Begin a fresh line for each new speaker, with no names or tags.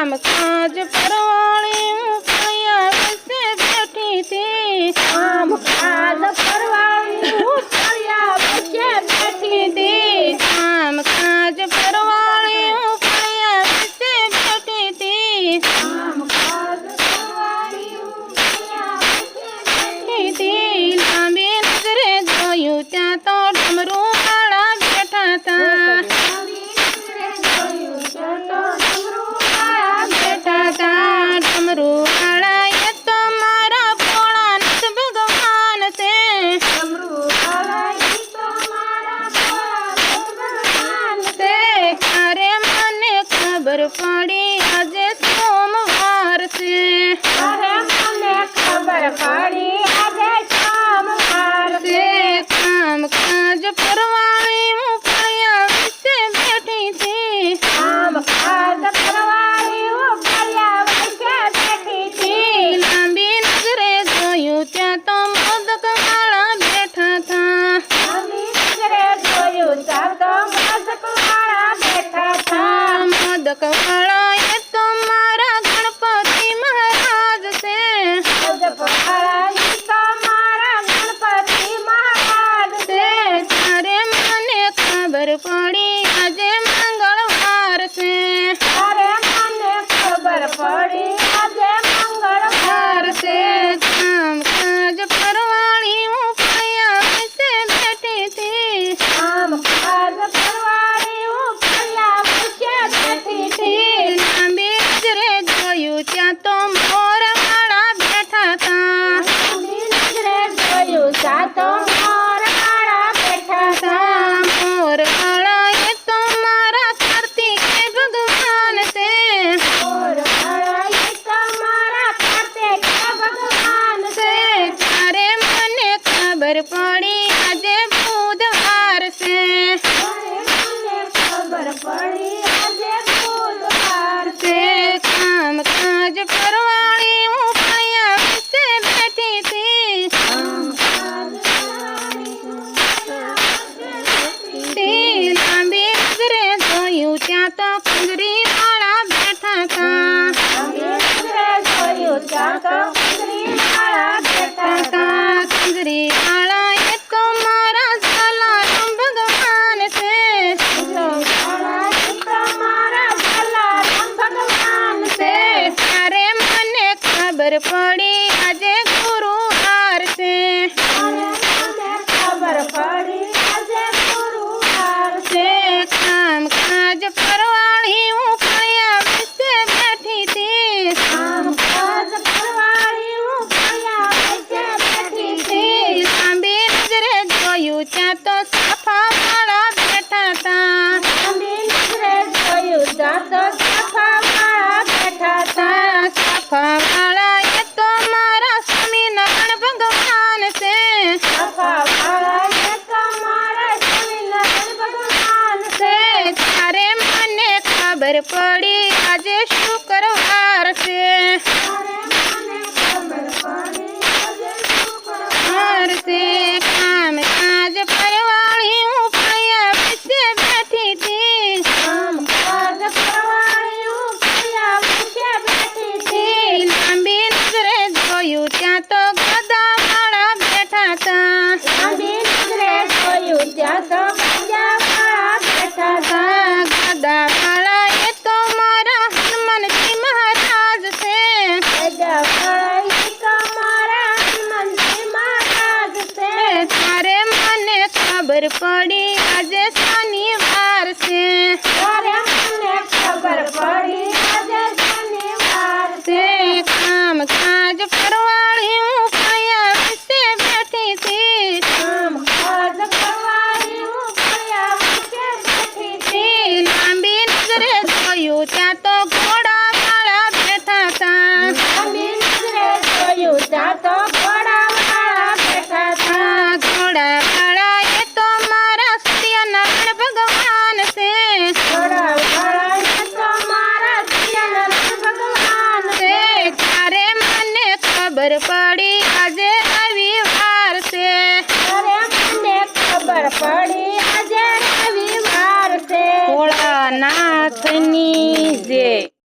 કામ કાજ પરવાળી હું ફળિયા વચ્ચે બેઠી હતી કામ કાજ પરવાળી હું ફળિયા વચ્ચે બેઠી હતી કામ કાજ પરવાળી હું ફળિયા વચ્ચે બેઠી હતી કામ કાજ પરવાળી હું ફળિયા વચ્ચે બેઠી હતી લાંબી નજરે જોયું ત્યાં તો ડમરું વાળા બેઠા હતા ડમરું વાળા એ તો મારા ભોળાનાથ ભગવાન છે ડમરું વાળા એ તો મારા ભોળાનાથ ભગવાન છે અરે મને ખબર પડી આજે સોમવાર છે અરે મને ખબર પડી આજે સોમવાર છે કામ કાજ પરવાળી હું ફળિયા વચ્ચે બેઠી હતી કામ કાજ પરવાળી હું ફળિયા વચ્ચે બેઠી હતી લાંબી નજરે જોયું ત્યાં તો મોદક વાળા બેઠા હતા લાંબી નજરે જોયું ત્યાં તો મોદક વાળા બેઠા હતા મોદક વાળા એ તો મારા ગણપતિ મહારાજ છે મોદક વાળા એ તો મારા ગણપતિ મહારાજ છે ત્યારે મને ખબર પડી આજે મંગળવાર છે ત્યારે મને ખબર પડી આજે મંગળવાર છે કામ કાજ પરવાળી હું ફળિયા વચ્ચે બેઠી હતી કામ કાજ પરવાળી હું ફળિયા વચ્ચે બેઠી હતી લાંબી નજરે જોયું ત્યાં તો મોર વાળા બેઠા હતા લાંબી નજરે જોયું ત્યાં તો મોર વાળા બેઠા હતા મોર વાળા એ તો મારા કાર્તિકે ભગવાન છે મોર વાળા એ તો મારા કાર્તિકે ભગવાન છે ત્યારે મને ખબર પડી આજે બુધવાર છે મને ખબર પડી આજે બુધવાર છે કામ કાજ પરવાળી હું ફળિયા વચ્ચે બેઠી હતી કામ કાજ પરવાળી હું ફળિયા વચ્ચે બેઠી હતી લાંબી નજરે જોયું ત્યાં તો કંજરી વાળા બેઠા હતા લાંબી નજરે જોયું ત્યાં તો કંજરી વાળા બેઠા હતા કંજરી વાળા એ તો મારા જલારામ ભગવાન છે વાળા એ તો મારા જલારામ ભગવાન છે ત્યારે મને ખબર પડી આજે ગુરુવાર છે મને ખબર પડી આજે ગુરુવાર છે કામ કાજ પરવાળી હું ફળિયા વચ્ચે બેઠી હતી કામ કાજ પરવાળી હું ફળિયા વચ્ચે બેઠી હતી લાંબી નજરે જોયું ત્યાં તો સાફા વાળા બેઠા હતા લાંબી નજરે જોયું ત્યાં તો સાફા વાળા બેઠા હતા સાફા વાળા એ તો મારા સ્વામિનારાયણ ભગવાન છે સાફા વાળા એ તો મારા સ્વામિનારાયણ ભગવાન છે ત્યારે મને ખબર પડી આજે શુક્રવાર છે ત્યારે મને ખબર પડી આજે શુક્રવાર છે